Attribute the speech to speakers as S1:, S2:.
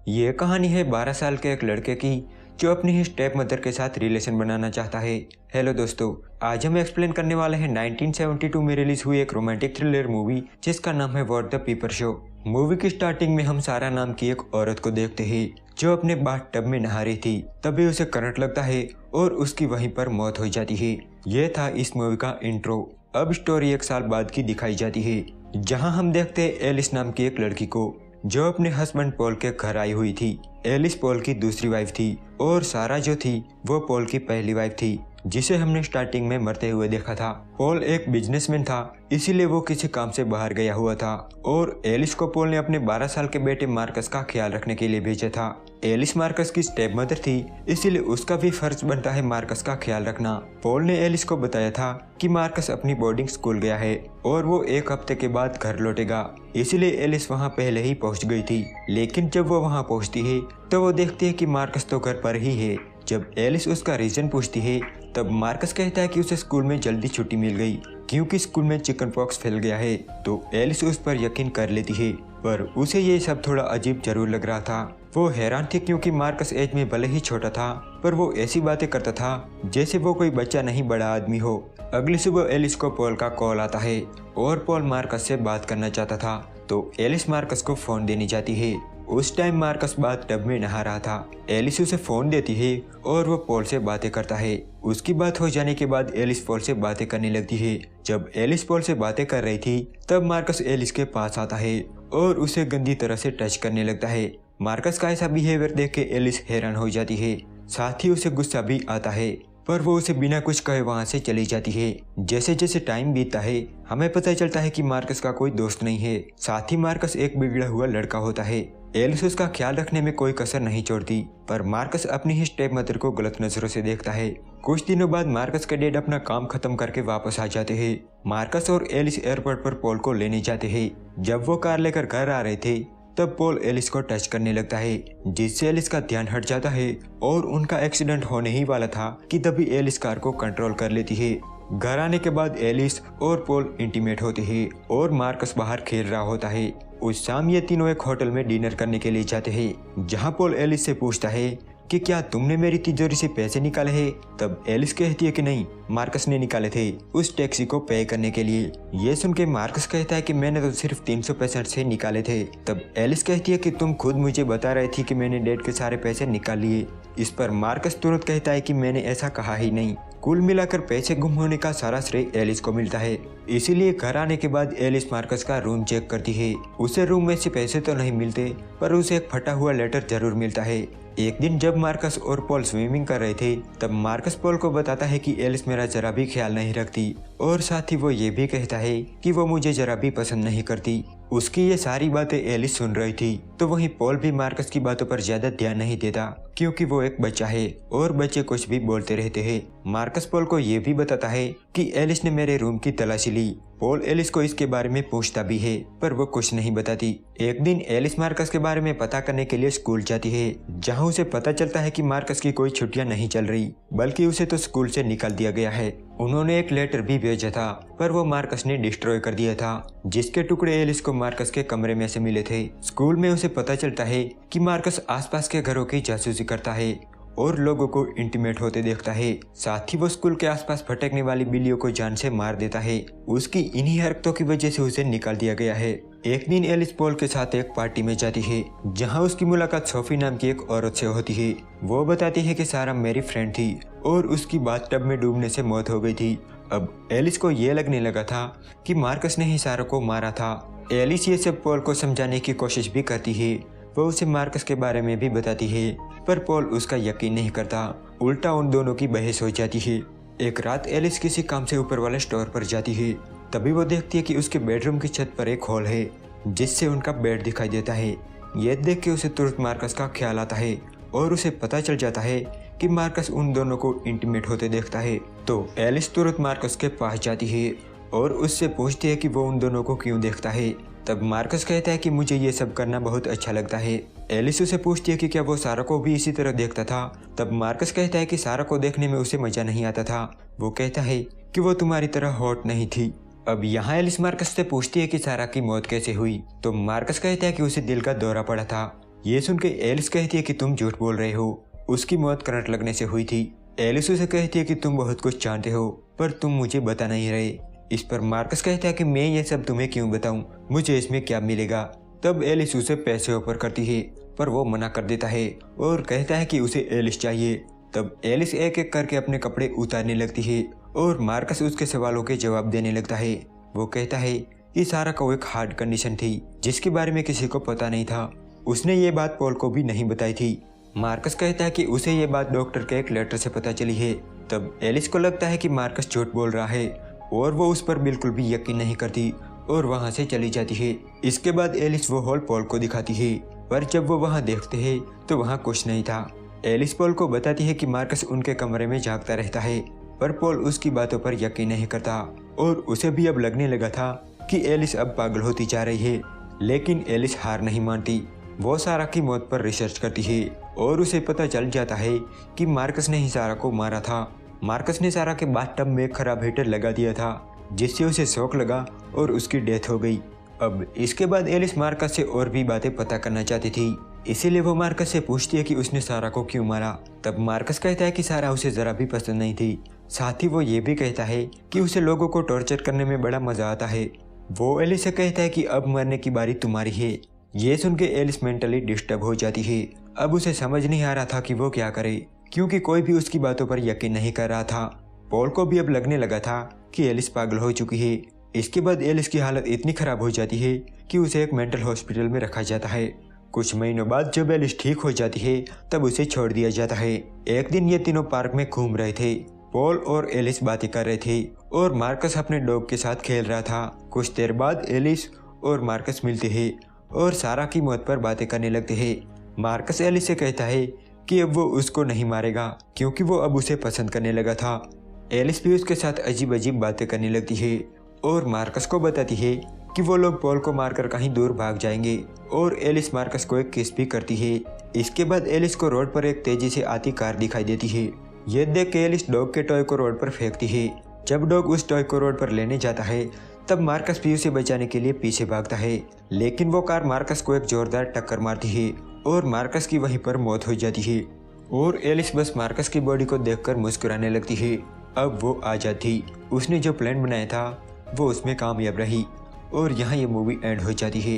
S1: ये कहानी है 12 साल के एक लड़के की जो अपनी ही स्टेप मदर के साथ रिलेशन बनाना चाहता है। हेलो दोस्तों, आज हम एक्सप्लेन करने वाले हैं 1972 में रिलीज हुई एक रोमांटिक थ्रिलर मूवी जिसका नाम है व्हाट द पीपर शो। मूवी की स्टार्टिंग में हम सारा नाम की एक औरत को देखते हैं जो अपने बाथ टब में नहा रही थी। तभी उसे करंट लगता है और उसकी वहीं पर मौत हो जाती है। यह था इस मूवी का इंट्रो। अब स्टोरी एक साल बाद की दिखाई जाती है जहां हम देखते हैं एलिस नाम की एक लड़की को जो अपने हस्बैंड पॉल के घर आई हुई थी। एलिस पॉल की दूसरी वाइफ थी और सारा जो थी वो पॉल की पहली वाइफ थी जिसे हमने स्टार्टिंग में मरते हुए देखा था। पॉल एक बिजनेसमैन था, इसीलिए वो किसी काम से बाहर गया हुआ था और एलिस को पॉल ने अपने 12 साल के बेटे मार्कस का ख्याल रखने के लिए भेजा था। एलिस मार्कस की स्टेप मदर थी, इसीलिए उसका भी फर्ज बनता है मार्कस का ख्याल रखना। पॉल ने एलिस को बताया था कि मार्कस अपनी बोर्डिंग स्कूल गया है और वो एक हफ्ते के बाद घर लौटेगा, इसीलिए एलिस वहाँ पहले ही पहुँच गई थी। लेकिन जब वो वहाँ पहुँचती है तो वो देखती है कि मार्कस तो घर पर ही है। जब एलिस उसका रीजन पूछती है तब मार्कस कहता है कि उसे स्कूल में जल्दी छुट्टी मिल गई क्योंकि स्कूल में चिकन पॉक्स फैल गया है। तो एलिस उस पर यकीन कर लेती है, पर उसे ये सब थोड़ा अजीब जरूर लग रहा था। वो हैरान थी क्योंकि मार्कस एज में भले ही छोटा था पर वो ऐसी बातें करता था जैसे वो कोई बच्चा नहीं बड़ा आदमी हो। अगली सुबह एलिस को पॉल का कॉल आता है और पॉल मार्कस से बात करना चाहता था तो एलिस मार्कस को फोन देनी चाहती है। उस टाइम मार्कस बाथ टब में नहा रहा था। एलिस उसे फोन देती है और वो पॉल से बातें करता है। उसकी बात हो जाने के बाद एलिस पॉल से बातें करने लगती है। जब एलिस पॉल से बातें कर रही थी तब मार्कस एलिस के पास आता है और उसे गंदी तरह से टच करने लगता है। मार्कस का ऐसा बिहेवियर देख के एलिस हैरान हो जाती है, साथ ही उसे गुस्सा भी आता है, पर वो उसे बिना कुछ कहे वहाँ से चली जाती है। जैसे जैसे टाइम बीतता है हमें पता चलता है कि मार्कस का कोई दोस्त नहीं है, साथ ही मार्कस एक बिगड़ा हुआ लड़का होता है। एलिस उसका ख्याल रखने में कोई कसर नहीं छोड़ती, पर मार्कस अपनी ही स्टेप मदर को गलत नजरों से देखता है। कुछ दिनों बाद मार्कस के डैड अपना काम खत्म करके वापस आ जाते हैं। मार्कस और एलिस एयरपोर्ट पर पॉल को लेने जाते हैं। जब वो कार लेकर घर आ रहे थे तब पॉल एलिस को टच करने लगता है जिससे एलिस का ध्यान हट जाता है और उनका एक्सीडेंट होने ही वाला था कि तभी एलिस कार को कंट्रोल कर लेती है। घर आने के बाद एलिस और पॉल इंटीमेट होते हैं और मार्कस बाहर खेल रहा होता है। उस शाम ये तीनों एक होटल में डिनर करने के लिए जाते हैं जहां पॉल एलिस से पूछता है कि क्या तुमने मेरी तिजोरी से पैसे निकाले हैं? तब एलिस कहती है कि नहीं, मार्कस ने निकाले थे उस टैक्सी को पे करने के लिए। ये सुन के मार्कस कहता है कि मैंने तो सिर्फ 365 से निकाले थे। तब एलिस कहती है कि तुम खुद मुझे बता रही थी कि मैंने डैड के सारे पैसे निकाल लिए। इस पर मार्कस तुरंत कहता है कि मैंने ऐसा कहा ही नहीं। कुल मिलाकर पैसे गुम होने का सारा श्रेय एलिस को मिलता है। इसीलिए घर आने के बाद एलिस मार्कस का रूम चेक करती है। उसे रूम में से पैसे तो नहीं मिलते पर उसे एक फटा हुआ लेटर जरूर मिलता है। एक दिन जब मार्कस और पॉल स्विमिंग कर रहे थे तब मार्कस पॉल को बताता है कि एलिस मेरा जरा भी ख्याल नहीं रखती और साथ ही वो ये भी कहता है कि वो मुझे जरा भी पसंद नहीं करती। उसकी ये सारी बातें एलिस सुन रही थी तो वहीं पॉल भी मार्कस की बातों पर ज्यादा ध्यान नहीं देता क्योंकि वो एक बच्चा है और बच्चे कुछ भी बोलते रहते हैं। मार्कस पॉल को ये भी बताता है कि एलिस ने मेरे रूम की तलाशी ली। पॉल एलिस को इसके बारे में पूछता भी है पर वो कुछ नहीं बताती। एक दिन एलिस मार्कस के बारे में पता करने के लिए स्कूल जाती है जहां उसे पता चलता है कि मार्कस की कोई छुट्टियां नहीं चल रही बल्कि उसे तो स्कूल से निकाल दिया गया है। उन्होंने एक लेटर भी भेजा था पर वो मार्कस ने डिस्ट्रॉय कर दिया था जिसके टुकड़े एलिस को मार्कस के कमरे में से मिले थे। स्कूल में उसे पता चलता है कि मार्कस आसपास के घरों की जासूसी करता है और लोगों को इंटीमेट होते देखता है। साथ ही वो स्कूल के आसपास भटकने वाली बिल्लियों को जान से मार देता है। उसकी इन्हीं हरकतों की वजह से उसे निकाल दिया गया है। एक दिन एलिस पॉल के साथ एक पार्टी में जाती है जहां उसकी मुलाकात सोफी नाम की एक औरत से होती है। वो बताती है कि सारा मेरी फ्रेंड थी और उसकी बाथ टब में डूबने से मौत हो गई थी। अब एलिस को ये लगने लगा था कि मार्कस ने ही सारा को मारा था। एलिस ये सब पॉल को समझाने की कोशिश भी करती है। वो उसे मार्कस के बारे में भी बताती है पर पॉल उसका यकीन नहीं करता। उल्टा उन दोनों की बहस हो जाती है। एक रात एलिस किसी काम से ऊपर वाले स्टोर पर जाती है। तभी वो देखती है कि उसके बेडरूम की छत पर एक हॉल है जिससे उनका बेड दिखाई देता है। ये देख के उसे तुरंत मार्कस का ख्याल आता है और उसे पता चल जाता है कि मार्कस उन दोनों को इंटीमेट होते देखता है। तो एलिस तुरंत मार्कस के पास जाती है और उससे पूछती है कि वो उन दोनों को क्यों देखता है। तब मार्कस कहता है कि मुझे ये सब करना बहुत अच्छा लगता है। एलिस उसे पूछती है कि क्या वो सारा को भी इसी तरह देखता था। तब मार्कस कहता है कि सारा को देखने में उसे मजा नहीं आता था। वो कहता है कि वो तुम्हारी तरह हॉट नहीं थी। अब यहाँ एलिस मार्कस से पूछती है कि सारा की मौत कैसे हुई। तो मार्कस कहता है कि उसे दिल का दौरा पड़ा था। ये सुन के एलिस कहती है कि तुम झूठ बोल रहे हो, उसकी मौत करंट लगने से हुई थी। एलिस उसे कहती है कि तुम बहुत कुछ जानते हो पर तुम मुझे बता नहीं रहे। इस पर मार्कस कहता है कि मैं ये सब तुम्हें क्यों बताऊं, मुझे इसमें क्या मिलेगा। तब एलिस उसे पैसे ऑफर करती है पर वो मना कर देता है और कहता है कि उसे एलिस चाहिए। तब एलिस एक एक करके अपने कपड़े उतारने लगती है और मार्कस उसके सवालों के जवाब देने लगता है। वो कहता है कि सारा को एक हार्ट कंडीशन थी जिसके बारे में किसी को पता नहीं था। उसने ये बात पॉल को भी नहीं बताई थी। मार्कस कहता है कि उसे ये बात डॉक्टर के एक लेटर से पता चली है। तब एलिस को लगता है कि मार्कस झूठ बोल रहा है और वो उस पर बिल्कुल भी यकीन नहीं करती और वहाँ से चली जाती है। इसके बाद एलिस वो हॉल पॉल को दिखाती है पर जब वो वहाँ देखते हैं तो वहाँ कुछ नहीं था। एलिस पॉल को बताती है कि मार्कस उनके कमरे में जागता रहता है पर पॉल उसकी बातों पर यकीन नहीं करता और उसे भी अब लगने लगा था कि एलिस अब पागल होती जा रही है। लेकिन एलिस हार नहीं मानती। वो सारा की मौत पर रिसर्च करती है और उसे पता चल जाता है कि मार्कस ने ही सारा को मारा था। मार्कस ने सारा के बाथटब में खराब हीटर लगा दिया था जिससे उसे शॉक लगा और उसकी डेथ हो गई। अब इसके बाद एलिस मार्कस से और भी बातें पता करना चाहती थी, इसीलिए वो मार्कस से पूछती है कि उसने सारा को क्यों मारा। तब मार्कस कहता है कि सारा उसे जरा भी पसंद नहीं थी। साथ ही वो ये भी कहता है कि उसे लोगों को टॉर्चर करने में बड़ा मजा आता है। वो एलिस से कहता है कि अब मरने की बारी तुम्हारी है। ये सुन के एलिस मेंटली डिस्टर्ब हो जाती है। अब उसे समझ नहीं आ रहा था कि वो क्या करे क्योंकि कोई भी उसकी बातों पर यकीन नहीं कर रहा था। पॉल को भी अब लगने लगा था कि एलिस पागल हो चुकी है। इसके बाद एलिस की हालत इतनी खराब हो जाती है कि उसे एक मेंटल हॉस्पिटल में रखा जाता है। कुछ महीनों बाद जब एलिस ठीक हो जाती है तब उसे छोड़ दिया जाता है। एक दिन ये तीनों पार्क में घूम रहे थे। पॉल और एलिस बातें कर रहे थे और मार्कस अपने डॉग के साथ खेल रहा था। कुछ देर बाद एलिस और मार्कस मिलते हैं और सारा की मौत पर बातें करने लगते हैं। मार्कस एलिस से कहता है कि अब वो उसको नहीं मारेगा क्योंकि वो अब उसे पसंद करने लगा था। एलिस भी उसके साथ अजीब अजीब बातें करने लगती है और मार्कस को बताती है कि वो लोग पॉल को मारकर कहीं दूर भाग जाएंगे और एलिस मार्कस को एक किस भी करती है। इसके बाद एलिस को रोड पर एक तेजी से आती कार दिखाई देती है। ये देख के एलिस डॉग के टॉय को रोड पर फेंकती है। जब डॉग उस टॉय को रोड पर लेने जाता है तब मार्कस भी उसे बचाने के लिए पीछे भागता है, लेकिन वो कार मार्कस को एक जोरदार टक्कर मारती है और मार्कस की वहीं पर मौत हो जाती है और एलिस बस मार्कस की बॉडी को देखकर मुस्कुराने लगती है। अब वो आज़ाद थी। उसने जो प्लान बनाया था वो उसमें कामयाब रही और यहाँ ये मूवी एंड हो जाती है।